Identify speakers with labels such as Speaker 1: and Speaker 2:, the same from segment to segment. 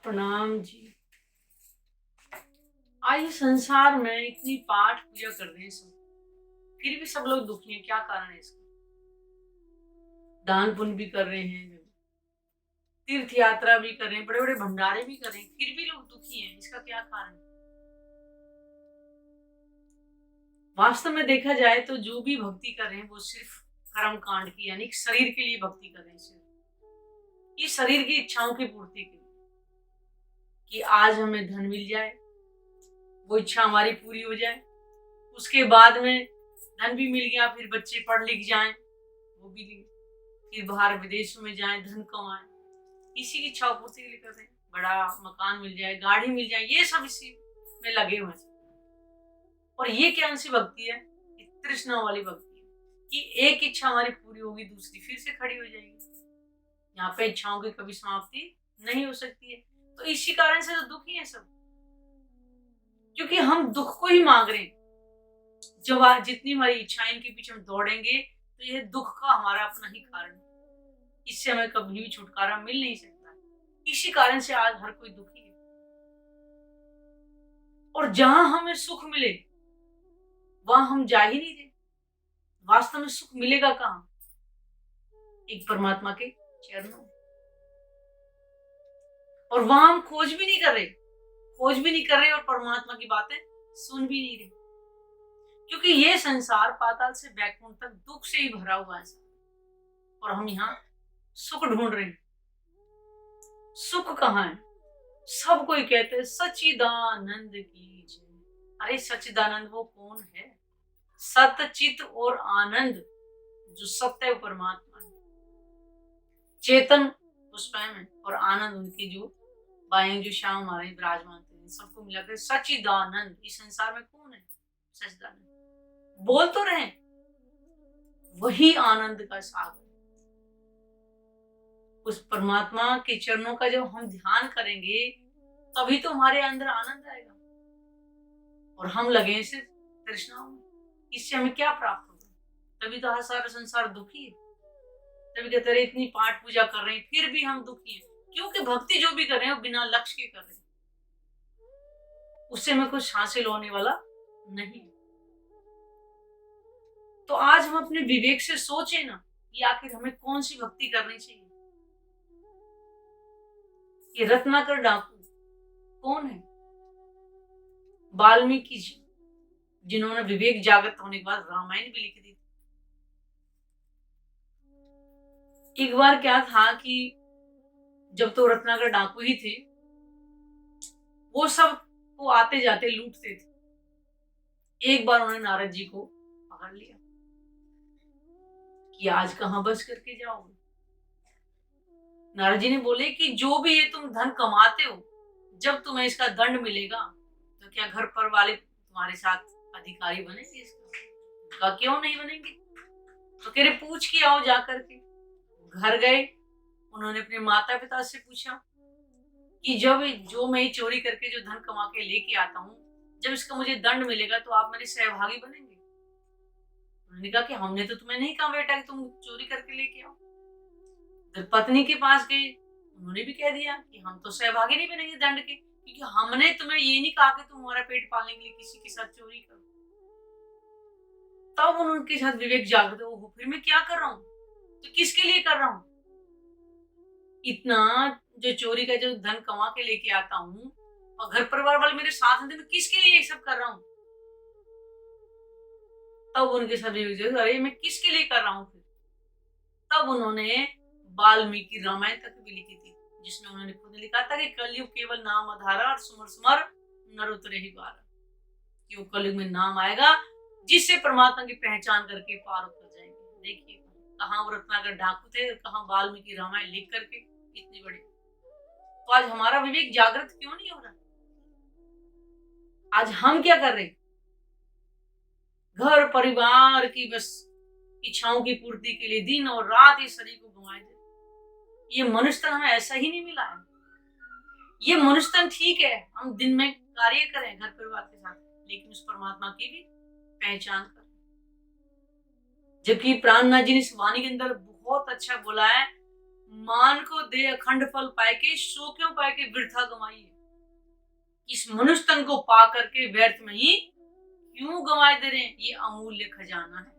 Speaker 1: प्रणाम जी। आज इस संसार में इतनी पाठ पूजा कर रहे हैं सब, फिर भी सब लोग दुखी हैं। क्या कारण है इसका? दान पुण्य भी कर रहे हैं, तीर्थ यात्रा भी कर रहे हैं, बड़े बड़े भंडारे भी कर रहे हैं, फिर भी लोग दुखी हैं। इसका क्या कारण है? वास्तव में देखा जाए तो जो भी भक्ति कर रहे हैं वो सिर्फ कर्म कांड की यानी शरीर के लिए भक्ति कर रहे हैं। सिर्फ ये शरीर की इच्छाओं की पूर्ति के लिए कि आज हमें धन मिल जाए, वो इच्छा हमारी पूरी हो जाए, उसके बाद में धन भी मिल गया, फिर बच्चे पढ़ लिख जाएं, वो भी फिर बाहर विदेशों में जाएं, धन कमाएं, इसी की इच्छा पूर्ति के लिए कर रहे हैं। बड़ा मकान मिल जाए, गाड़ी मिल जाए, ये सब इसी में लगे हुए हैं। और ये कौन सी भक्ति है? तृष्णा वाली भक्ति है कि एक इच्छा हमारी पूरी होगी, दूसरी फिर से खड़ी हो जाएगी। यहाँ पे इच्छाओं की कभी समाप्ति नहीं हो सकती है। तो इसी कारण से तो दुखी है सब, क्योंकि हम दुख को ही मांग रहे हैं। जब जितनी हमारी इच्छाएं इनके पीछे हम दौड़ेंगे तो यह दुख का हमारा अपना ही कारण है। इससे हमें कभी भी छुटकारा मिल नहीं सकता। इसी कारण से आज हर कोई दुखी है। और जहां हमें सुख मिले वहां हम जा ही नहीं रहे। वास्तव में सुख मिलेगा कहां? एक परमात्मा के चरणों में। और वहां हम खोज भी नहीं कर रहे और परमात्मा की बातें सुन भी नहीं रहे, क्योंकि ये संसार पाताल से बैकुंठ तक दुख से ही भरा हुआ है और हम यहाँ सुख ढूंढ रहे हैं। सुख कहाँ है? सब कोई कहते हैं सच्चिदानंद की जय। अरे सच्चिदानंद वो कौन है? सत्य चित और आनंद, जो सत्य है परमात्मा है। चेतन वो स्वयं है और आनंद उनकी जो बाएं जो श्याम हमारे विराजमान थे, सबको मिलाकर सच्चिदानंद। इस संसार में कौन है सच्चिदानंद? बोल तो रहे, वही आनंद का सागर। उस परमात्मा के चरणों का जब हम ध्यान करेंगे तभी तो हमारे अंदर आनंद आएगा। और हम लगे सिर्फ तृष्णाओं में। इससे हमें क्या प्राप्त होगा? तभी तो सारा संसार दुखी है। तभी कहते रहे इतनी पाठ पूजा कर रहे हैं फिर भी हम दुखी हैं, क्योंकि भक्ति जो भी कर रहे हैं वो बिना लक्ष्य के कर रहे हैं। उससे हमें कुछ हासिल होने वाला नहीं। तो आज हम अपने विवेक से सोचें ना कि आखिर हमें कौन सी भक्ति करनी चाहिए। ये रत्नाकर डाकू कौन है? वाल्मीकि जी, जिन्होंने विवेक जागृत होने के बाद रामायण भी लिख दी। एक बार क्या था कि जब तो रत्नाकर डाकू ही थे, वो सब को आते जाते लूटते थे। एक बार उन्होंने नारद जी को पकड़ लिया कि आज कहां बस करके जाओगे। नारद जी ने बोले कि जो भी ये तुम धन कमाते हो, जब तुम्हें इसका दंड मिलेगा तो क्या घर पर वाले तुम्हारे साथ अधिकारी बनेंगे इसका? क्यों नहीं बनेंगे? तो कह रहे पूछ के आओ जाकर के। घर गए, उन्होंने अपने माता पिता से पूछा कि जब जो मैं चोरी करके जो धन कमा के लेके आता हूँ, जब इसका मुझे दंड मिलेगा तो आप मेरे सहभागी बनेंगे? उन्होंने कहा कि हमने तो तुम्हें नहीं कहा बेटा कि तुम चोरी करके लेके आओ। फिर पत्नी के पास गए, उन्होंने भी कह दिया कि हम तो सहभागी नहीं बनेंगे दंड के, क्योंकि हमने तुम्हें ये नहीं कहा कि तुम हमारा पेट पालने के लिए किसी के साथ चोरी करो। तब उनके साथ विवेक जागृत हो, फिर मैं क्या कर रहा हूँ? तो किसके लिए कर रहा हूँ? इतना जो चोरी का जो धन कमा के लेके आता हूँ और घर परिवार वाले मेरे साथ हैं, तो मैं किसके लिए ये सब कर रहा हूँ? तब उनके साथ विवेक जागृत, अरे मैं किसके लिए कर रहा हूँ फिर? तब उन्होंने वाल्मीकि रामायण तक भी लिखी थी, जिसमें उन्होंने खुद लिखा था कि कलयुग केवल नाम आधारा और सुमर सुमर नर उतरे ही द्वारा। कि वो कलयुग में नाम आएगा जिससे परमात्मा की पहचान करके पार उतर जाएंगे। देखिए कहाँ वो रत्नाकर डाकू थे, कहाँ वाल्मीकि रामायण लिख करके इतनी बड़ी। तो आज हमारा विवेक जागृत क्यों नहीं हो रहा? आज हम क्या कर रहे? घर परिवार की बस इच्छाओं की पूर्ति के लिए दिन और रात इस शरीर को घुमाए दे। ये मनुष्य तन हमें ऐसा ही नहीं मिला है। ये मनुष्य तन ठीक है, हम दिन में कार्य करें घर परिवार के साथ, लेकिन उस परमात्मा की भी पहचान करें। जबकि प्राणनाथ जी ने इस वाणी के अंदर बहुत अच्छा बोला है, मान को दे अखंड फल पाए के, सो क्यों पाए के वृथा गंवाई। इस मनुष्य तन को पा करके व्यर्थ में ही क्यों गंवाए दे रहे हैं। ये अमूल्य खजाना है,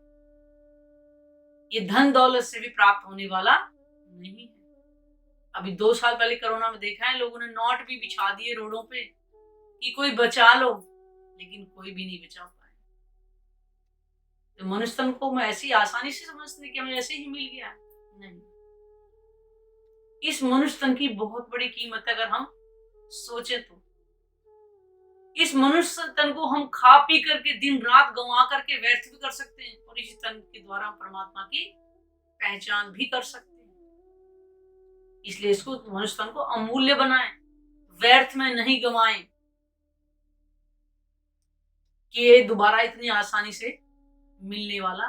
Speaker 1: ये धन दौलत से भी प्राप्त होने वाला नहीं है। अभी 2 साल पहले कोरोना में देखा है, लोगों ने नोट भी बिछा दिए रोडों पे कि कोई बचा लो, लेकिन कोई भी नहीं बचा पाए। तो मनुष्य तन को मैं ऐसी आसानी से समझते कि हमें ऐसे ही मिल गया, नहीं। इस मनुष्य तन की बहुत बड़ी कीमत है। अगर हम सोचे तो इस मनुष्य तन को हम खा पी करके दिन रात गंवा करके व्यर्थ भी कर सकते हैं, और इस तन के द्वारा हम परमात्मा की पहचान भी कर सकते हैं। इसलिए इसको मनुष्य तन को अमूल्य बनाएं, व्यर्थ में नहीं गंवाएं कि ये दोबारा इतनी आसानी से मिलने वाला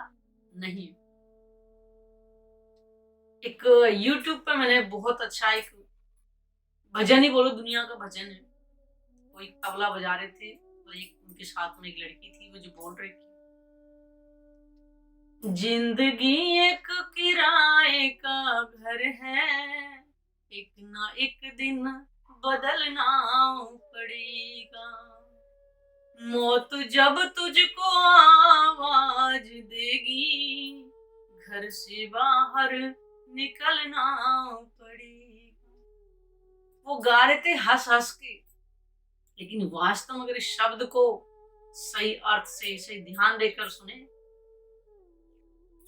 Speaker 1: नहीं। एक YouTube पे मैंने बहुत अच्छा एक भजन ही बोलो, दुनिया का भजन है। वो एक तबला बजा रहे थे और एक उनके साथ में एक लड़की थी, वो जो बोल रही थी, जिंदगी एक किराए का घर है, एक ना एक दिन बदलना पड़ेगा, मौत जब तुझको आवाज देगी, घर से बाहर निकलना पड़ेगा। वो गा रहे थे हंस हंस के, लेकिन वास्तव में अगर इस शब्द को सही अर्थ से सही ध्यान देकर सुने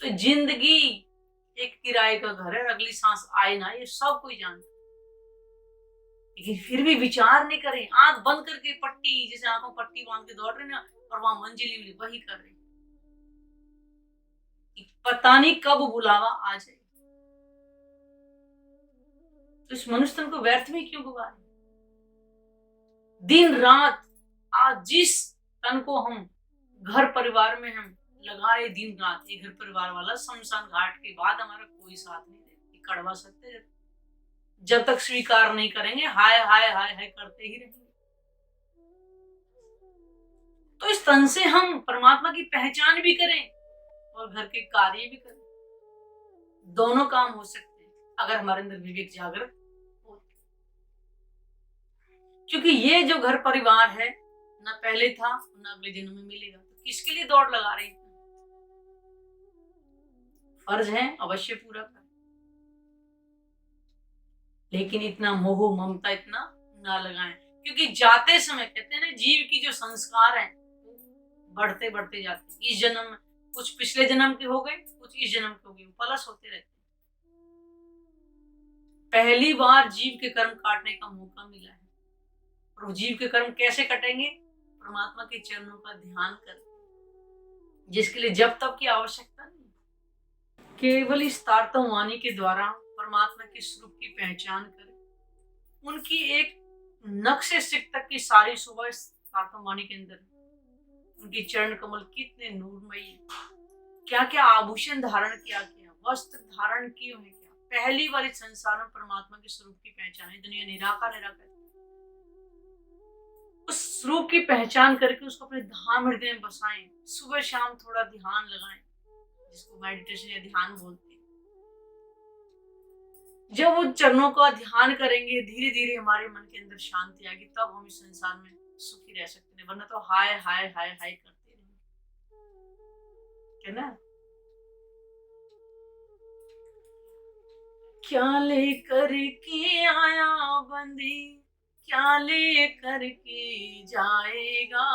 Speaker 1: तो जिंदगी एक किराए का घर है, अगली सांस आए ना ये सब कोई जानता, लेकिन फिर भी विचार नहीं करें। आंख बंद करके पट्टी, जैसे आंखों पट्टी बांध के दौड़ रहे ना, और वहां मंजिल मिली वही कर रहे, पता नहीं कब बुलावा आ जाए। तो इस मनुष्य तन को व्यर्थ में क्यों गवा रहे? दिन रात आज जिस तन को हम घर परिवार में हम लगा रहे, दिन रात ये घर परिवार वाला शमशान घाट के बाद हमारा कोई साथ नहीं दे, कड़वा सकते हैं। जब तक स्वीकार नहीं करेंगे हाय हाय हाय हाय करते ही रहेंगे। तो इस तन से हम परमात्मा की पहचान भी करें और घर के कार्य भी करें, दोनों काम हो सकते हैं अगर हमारे अंदर विवेक जागृत हो। क्योंकि ये जो घर परिवार है ना पहले था ना अगले जन्म में मिलेगा, तो किसके लिए दौड़ लगा रहे हैं? फर्ज है अवश्य पूरा कर, लेकिन इतना मोह ममता इतना ना लगाएं, क्योंकि जाते समय कहते हैं ना जीव की जो संस्कार है बढ़ते बढ़ते जाते हैं। इस जन्म में कुछ पिछले जन्म के हो गए, कुछ इस जन्म के हो गए, प्लस होते रहते हैं। पहली बार जीव के कर्म काटने का मौका मिला है, और जीव के कर्म कैसे कटेंगे? परमात्मा के चरणों का ध्यान कर, जिसके लिए जब तब की आवश्यकता नहीं, केवल इस तारतम वाणी के द्वारा परमात्मा के स्वरूप की पहचान करें। उनकी एक नक्शे सिक तक की सारी सुबह इस तारतम वाणी के अंदर, उनकी चरण कमल कितने नूरमयी, क्या क्या आभूषण धारण किया, क्या वस्त्र धारण किए हुए, क्या पहली बार इस संसार में परमात्मा के स्वरूप की पहचान है। दुनिया निराकार निराकार, उस स्वरूप की पहचान करके उसको अपने धाम हृदय में बसाएं। सुबह शाम थोड़ा ध्यान लगाएं, जिसको मेडिटेशन या ध्यान बोलते हैं। जब उन चरणों का ध्यान करेंगे धीरे धीरे हमारे मन के अंदर शांति आएगी, तब हम इस संसार में सुखी रह सकते हैं, वरना तो हाय हाय हाय हाय करते रहेंगे, है ना। क्या लेकर के आया बंदी, क्या लेकर के जाएगा,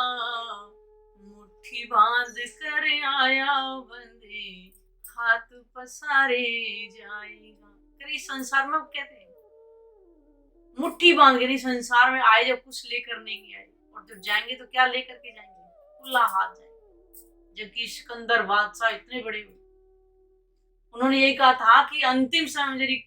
Speaker 1: मुट्ठी बांध कर आया बंदे, हाथ पसारे जाएगा। इस संसार में कहते हैं मुट्ठी बांध के नहीं, संसार में आए जब कुछ लेकर नहीं आए, और जब जाएंगे तो क्या लेकर के जाएंगे? खुला हाथ जाएंगे। जबकि सिकंदर बादशाह इतने बड़े हुए, उन्होंने यही कहा था कि अंतिम समय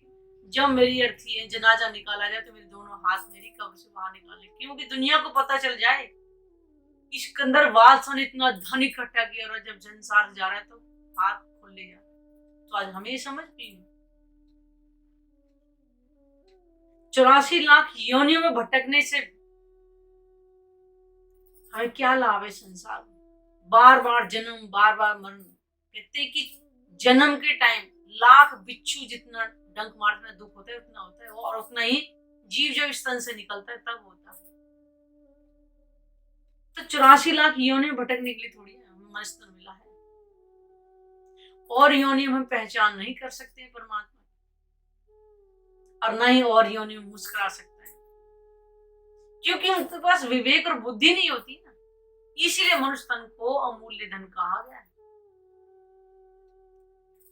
Speaker 1: जब मेरी अर्थी है जनाजा निकाला जाए तो मेरे दोनों हाथ मेरी कब्र से बाहर निकाले, क्योंकि दुनिया को पता चल जाए कि सिकंदर बादशाह ने इतना धन इकट्ठा किया, और जब संसार जा रहा है तो हाथ खुले जा। तो आज हमें समझ नहीं, 84 लाख योनियों में भटकने से हमें क्या लाभ है? संसार में बार बार जन्म, बार बार मरण। कहते कि जन्म के टाइम लाख बिच्छू जितना डंक मारने में दुख होता है उतना होता है, और उतना ही जीव जब इस तन से निकलता है तब होता है। तो 84 लाख योनि भटकने के लिए थोड़ी है हमें मनुष्य तन मिला है, और योनि हम पहचान नहीं कर सकते हैं परमात्मा, और ना ही और योनि में मुस्कुरा सकता है, क्योंकि उनके पास विवेक और बुद्धि नहीं होती ना। इसीलिए मनुष्य तन को अमूल्य धन कहा गया है।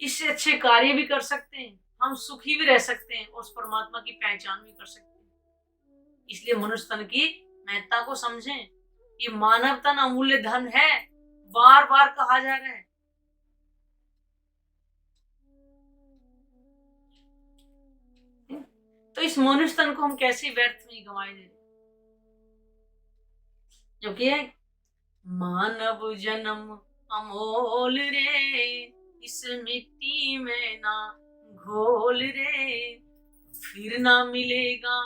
Speaker 1: इससे अच्छे कार्य भी कर सकते हैं, हम सुखी भी रह सकते हैं, और उस परमात्मा की पहचान भी कर सकते हैं। इसलिए मनुष्य तन की महत्ता को समझें। ये मानव तन अमूल्य धन है, बार बार कहा जा रहा है। तो इस मनुष्य तन को हम कैसे व्यर्थ में गंवाए दे रहे, जो कि है मानव जन्म अमोल रे, इस मिट्टी में ना घोल रे, फिर ना मिलेगा,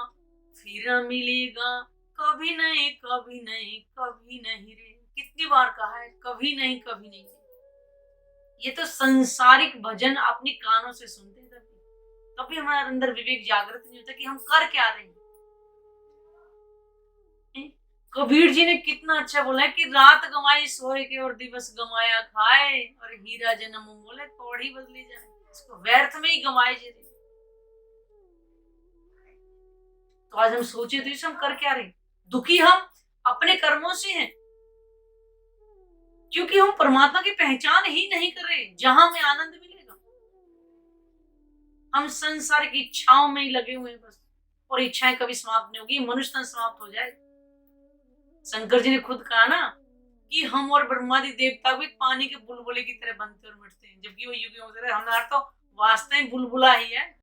Speaker 1: फिर ना मिलेगा, कभी नहीं कभी नहीं कभी नहीं रे। कितनी बार कहा है, कभी नहीं कभी नहीं। ये तो संसारिक भजन अपनी कानों से सुनते हैं, तभी हमारे अंदर विवेक जागृत नहीं होता कि हम कर क्या रहे हैं। कबीर जी ने कितना अच्छा बोला है कि रात गंवाई सोए के और दिवस गंवाया खाए, और हीरा जन्म बोले कौड़ी बदली जाए। इसको व्यर्थ में ही गंवाए जा रहे। तो आज हम सोचे तो इसे हम कर क्या रहे, दुखी हम अपने कर्मों से हैं, क्योंकि हम परमात्मा की पहचान ही नहीं कर रहे जहां हमें आनंद मिलेगा। हम संसार की इच्छाओं में ही लगे हुए हैं बस, और इच्छाएं कभी समाप्त नहीं होगी, मनुष्य तन समाप्त हो जाए। शंकर जी ने खुद कहा ना कि हम और ब्रह्मादि देवता भी पानी के बुलबुले की तरह बनते और मिटते हैं, जबकि वो युग हमारा तो वास्तव में बुलबुला ही है।